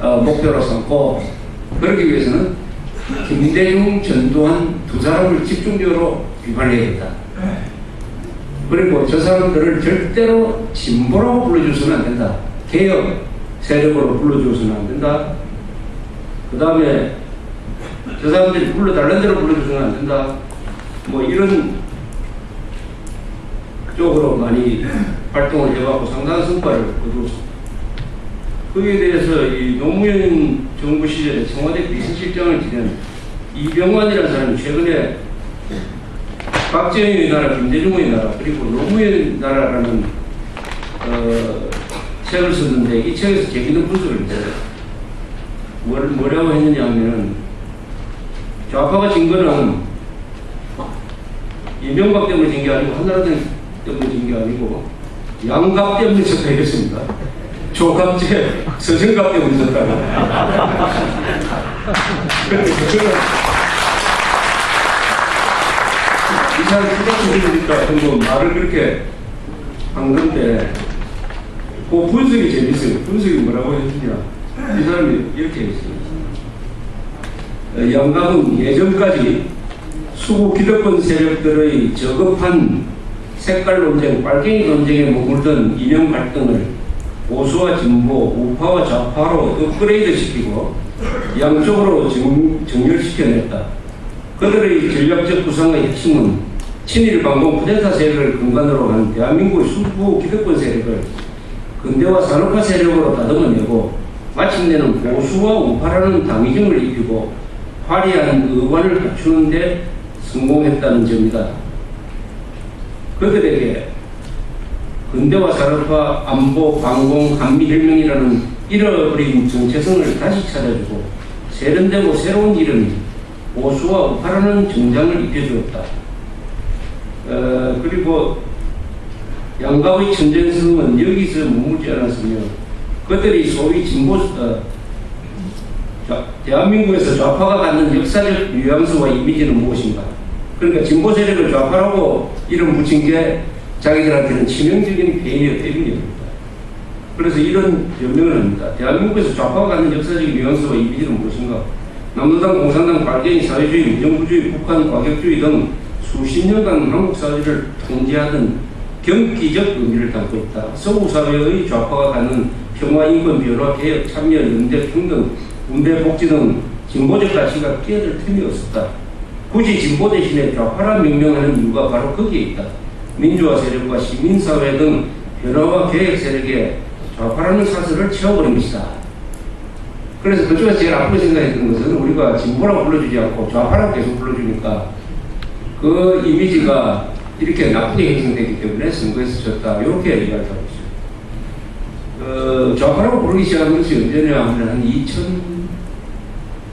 목표로 삼고, 그러기 위해서는 김대중, 전두환 두 사람을 집중적으로 비판해야겠다. 그리고 저 사람들을 절대로 진보라고 불러줘서는 안 된다. 개혁 세력으로 불러줘서는 안 된다. 그 다음에 저 사람들이 불러달라는 대로 불러줘서는 안 된다. 뭐 이런 쪽으로 많이 활동을 해왔고 상당한 성과를 거두었습니다. 거기에 대해서 이 노무현 정부 시절에 청와대 비서실장을 지낸 이병환이라는 사람이 최근에 박정희의 나라, 김대중의 나라, 그리고 노무현 나라라는 책을 썼는데 이 책에서 재밌는 분석을 했어요. 뭐라고 했느냐 하면은 좌파가 진 거는 이명박 때문에 진 게 아니고 한나라당 때문에 진 게 아니고 양갑 때문에 졌다 이랬습니다. 조갑제 서정갑 때문에 졌다고. 이 사람 수작을 들으니까 뭐 말을 그렇게 한 건데 그 분석이 재밌어요. 분석이 뭐라고 했느냐. 이 사람이 이렇게 했어요. 양갑은 예전까지 수구 기득권 세력들의 저급한 색깔 논쟁, 빨갱이 논쟁에 머물던 이념 갈등을 보수와 진보, 우파와 좌파로 업그레이드 시키고 양쪽으로 정렬시켜냈다. 그들의 전략적 구상의 핵심은 친일 반공 쿠데타 세력을 근간으로 한 대한민국의 수구 기득권 세력을 근대화 산업화 세력으로 다듬어내고 마침내는 보수와 우파라는 당위즘을 입히고 화려한 의관을 갖추는 데 성공했다는 점이다. 그들에게 근대화 산업화, 안보, 반공, 한미혁명이라는 잃어버린 정체성을 다시 찾아주고 세련되고 새로운 이름이 보수와 우파라는 정장을 입혀주었다. 그리고 양갑의 천정성은 여기서 머물지 않았으며 그들이 소위 진보, 대한민국에서 좌파가 갖는 역사적 뉘앙스와 이미지는 무엇인가? 그러니까 진보 세력을 좌파라고 이름 붙인 게 자기들한테는 치명적인 폐해의 때문입니다. 그래서 이런 변명을 합니다. 대한민국에서 좌파가 갖는 역사적 뉘앙스와 이미지는 무엇인가? 남노당, 공산당, 발견이 사회주의, 민정부주의, 북한, 과격주의 등 수십 년간 한국 사회를 통제하던 경기적 의미를 담고 있다. 서구 사회의 좌파가 갖는 평화, 인권, 변화, 개혁, 참여, 연대, 평등, 군대, 복지 등 진보적 가치가 끼어들 틈이 없었다. 굳이 진보 대신에 좌파라 명명하는 이유가 바로 거기에 있다. 민주화 세력과 시민사회 등 변화와 개혁 세력에 좌파라는 사슬을 채워버린 것이다. 그래서 그쪽에서 제일 앞으로 생각했던 것은 우리가 진보라고 불러주지 않고 좌파라고 계속 불러주니까 그 이미지가 이렇게 나쁘게 형성되기 때문에 선거에서 졌다. 이렇게 얘기를 하고 있어요. 좌파라고 부르기 시작한 것이 언제냐 하면 한 2000,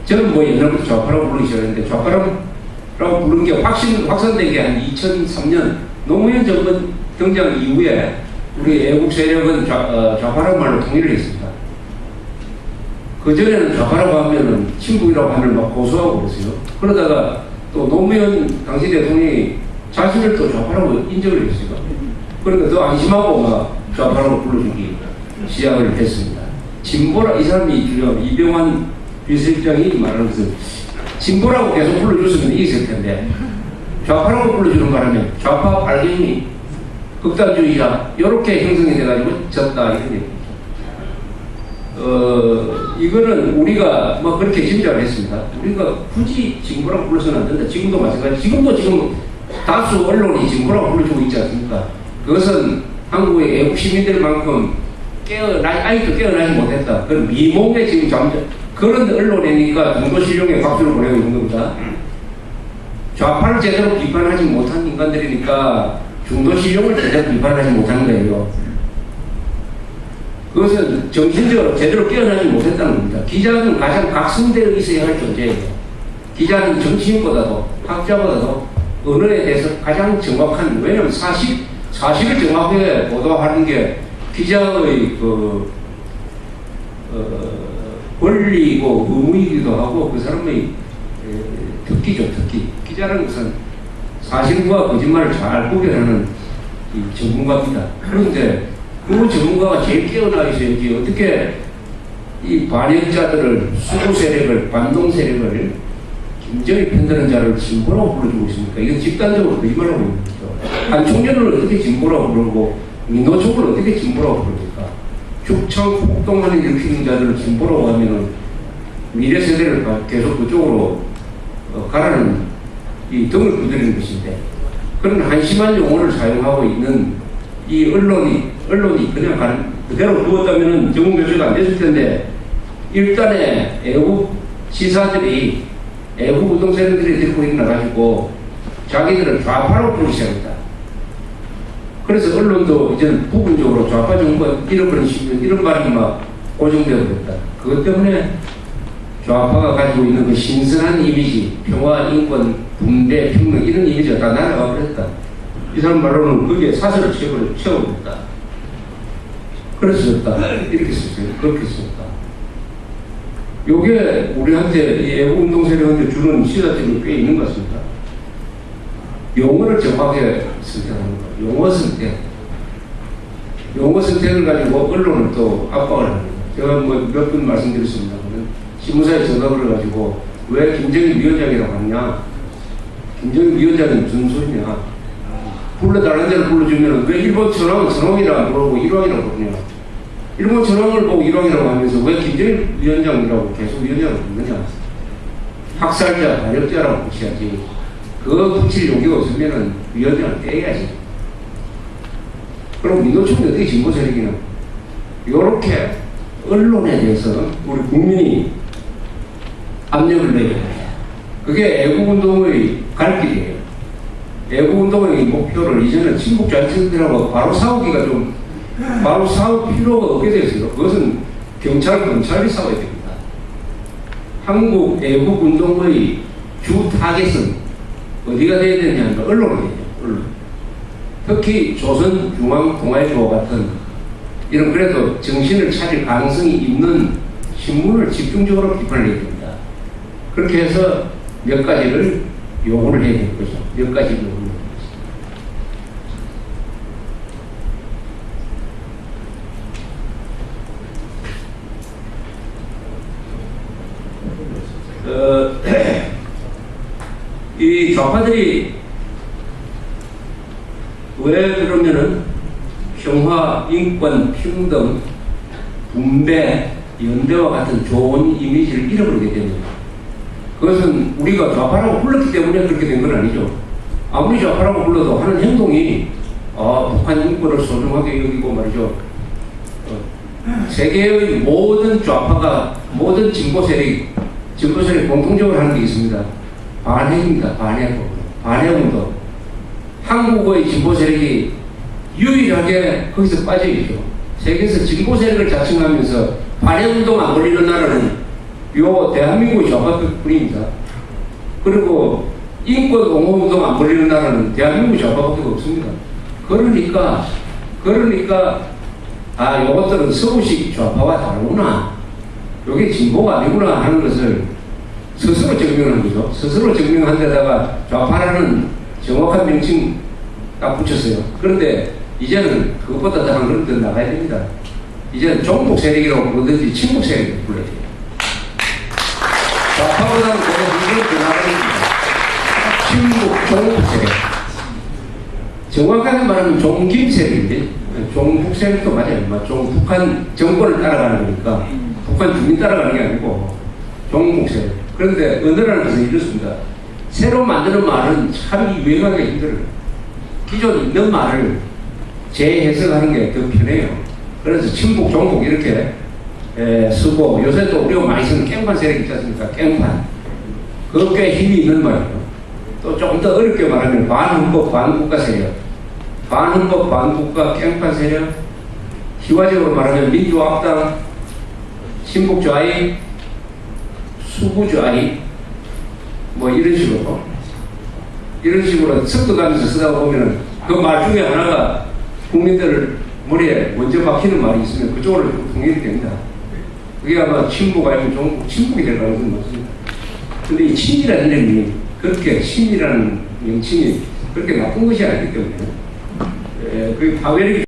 저는 뭐 옛날부터 좌파라고 부르기 시작했는데 좌파라고 부르는 게 확산된 게 한 2003년 노무현 정부 등장 이후에 우리 애국 세력은 좌파라고 말로 통일을 했습니다. 그전에는 좌파라고 하면은 친북이라고 하면 막 고소하고 그랬어요. 그러다가 또 노무현 당시 대통령이 자신을 또 좌파라고 인정을 했어요. 그러니까 더 안심하고 막 좌파라고 불러주기 시작을 했습니다. 진보라, 이 사람이 주요 이병환 비서실장이 말하는 것은 진보라고 계속 불러줬으면 이겼을 텐데 좌파라고 불러주는 바람에 좌파 발견이 극단주의자 이렇게 형성이 돼가지고 졌다 이런 얘기입니다. 이거는 우리가 뭐 그렇게 짐작을 했습니다. 우리가 굳이 진보라고 불러서는 안 된다. 지금도 마찬가지. 지금 다수 언론이 진보라고 불러주고 있지 않습니까? 그것은 한국의 애국 시민들만큼 아직도 깨어나지 못했다. 그런 미몽에 지금 그런 언론이니까 중도신용에 박수를 보내고 있는 겁니다. 좌파를 제대로 비판하지 못한 인간들이니까 중도신용을 제대로 비판하지 못한 거예요. 그것은 정신적으로 제대로 깨어나지 못했다는 겁니다. 기자는 가장 각성되어 있어야 할 존재예요. 기자는 정치인보다도 학자보다도 언어에 대해서 가장 정확한, 왜냐하면 사실을 정확하게 보도하는 게 기자의 권리이고 의무이기도 하고 그 사람의 특기죠, 특기. 기자라는 것은 사실과 거짓말을 잘 구별하는 전문가입니다. 그런데 그 전문가가 제일 깨어나 있어야지 어떻게 이 반역자들을, 수구 세력을, 반동 세력을 김정일 편드는 자를 진보라고 불러주고 있습니까? 이건 집단적으로 거짓말하고 있는 거죠. 한총련을 어떻게 진보라고 부르고 민노총을 어떻게 진보라고 부릅니까? 죽창 폭동을 일으키는 자들을 진보라고 하면은 미래 세대를 계속 그쪽으로 가라는 이 등을 두드리는 것인데, 그런 한심한 용어를 사용하고 있는 이 언론이 그냥 그대로 두었다면은 정부 교체가 안 됐을 텐데, 일단에 애국 시사들이, 애국 운동세력들이 들고 일어나가지고 자기들을 좌파로 부르기 시작했다. 그래서 언론도 이제는 부분적으로 좌파 정부가 잃어버린 시민, 이런 말이 막 고정되어 버렸다. 그것 때문에 좌파가 가지고 있는 그 신선한 이미지, 평화, 인권, 분배, 평등, 이런 이미지가 다 날아가 버렸다. 이 사람 말로는 거기에 사설을 채워버렸다. 그래서 썼다. 이렇게 썼어요. 그렇게 썼다. 요게 우리한테, 이 애국운동 세력한테 주는 시사점이 꽤 있는 것 같습니다. 용어를 정확하게 선택하는 거. 용어 선택을 가지고 언론을 또 압박을 합니다. 제가 뭐 몇 번 말씀드렸습니다. 신문사에 전화를 가지고 왜 김정일 위원장이라고 하냐? 김정일 위원장이 무슨 소리냐? 불러달라는 데를 불러주면 왜 일본 천황이라고 부르고 일왕이라고 부르냐? 일본 천황을 보고 일왕이라고 하면서 왜 김정일 위원장이라고 계속 위원장을 부르느냐? 학살자, 반역자라고 붙여야지. 그거 붙일 용기가 없으면 위원장을 떼야지. 그럼 민노총이 어떻게 진보 세력이냐? 요렇게 언론에 대해서 우리 국민이 압력을 내야 됩니다. 그게 애국운동의 갈 길이에요. 애국운동의 목표를 이제는 친북자치들하고 바로 싸울 필요가 없게 됐어요. 그것은 검찰이 싸워야 됩니다. 한국 애국운동의 주 타겟은 어디가 돼야 되냐면 언론이 되죠. 언론. 특히 조선중앙통화일보와 같은 이런 그래도 정신을 차릴 가능성이 있는 신문을 집중적으로 비판을 해야 됩니다. 그렇게 해서 몇 가지를 요구를 해야 될 거죠. 몇 가지 요구를 해야 되죠. 이 좌파들이 왜 그러면은 평화, 인권, 평등, 분배, 연대와 같은 좋은 이미지를 잃어버리게 됩니다. 그것은 우리가 좌파라고 불렀기 때문에 그렇게 된 건 아니죠. 아무리 좌파라고 불러도 하는 행동이 북한 인권을 소중하게 여기고 말이죠. 세계의 모든 좌파가, 모든 진보 세력이 공통적으로 하는 게 있습니다. 반핵입니다. 반핵운동. 한국의 진보 세력이 유일하게 거기서 빠져있죠. 세계에서 진보 세력을 자칭하면서 반핵운동 안 벌이는 나라는 요 대한민국의 좌파뿐입니다. 그리고 인권 옹호운동 안 벌이는 나라는 대한민국의 좌파밖에 없습니다. 그러니까 요것들은 서구식 좌파와 다르구나, 요게 진보가 아니구나 하는 것을 스스로 증명한 거죠. 스스로 증명한 데다가 좌파라는 정확한 명칭 딱 붙였어요. 그런데 이제는 그것보다 더 한 걸음 더 나가야 됩니다. 이제는 종북 세력이라고 부르든지 친북 세력이라고 불러야 돼요. 좌파보다는 그거 한 걸음 더 나가야 됩니다. 친북, 종북 세력. 정확하게 말하면 종김 세력인데, 종북 세력도 맞아요. 북한 정권을 따라가는 거니까, 북한 주민 따라가는 게 아니고, 종북 세력. 그런데 언어라는 것은 이렇습니다. 새로 만드는 말은 참 유행하기 힘들어요. 기존 있는 말을 재해석하는 게 더 편해요. 그래서 친북, 종북 이렇게 쓰고, 요새 또 우리가 많이 쓰는 깽판 세력 있지 않습니까? 깽판. 그거 꽤 힘이 있는 말이에요. 또 조금 더 어렵게 말하면 반헌법, 반국가 세력. 반헌법, 반국가, 깽판 세력. 희화적으로 말하면 민주화합당, 신북좌익, 수구좌익, 뭐 이런 식으로 섞어가면서 쓰다 보면은 그 말 중에 하나가 국민들 머리에 먼저 박히는 말이 있으면 그쪽으로 통일이 됩니다. 그게 아마 친북 아니면 종북, 친북이 될 가능성이 높습니다. 근데 이 친이라는 이름이 그렇게 친이라는 명칭이 그렇게 나쁜 것이 아니기 때문에 그게 파괴력이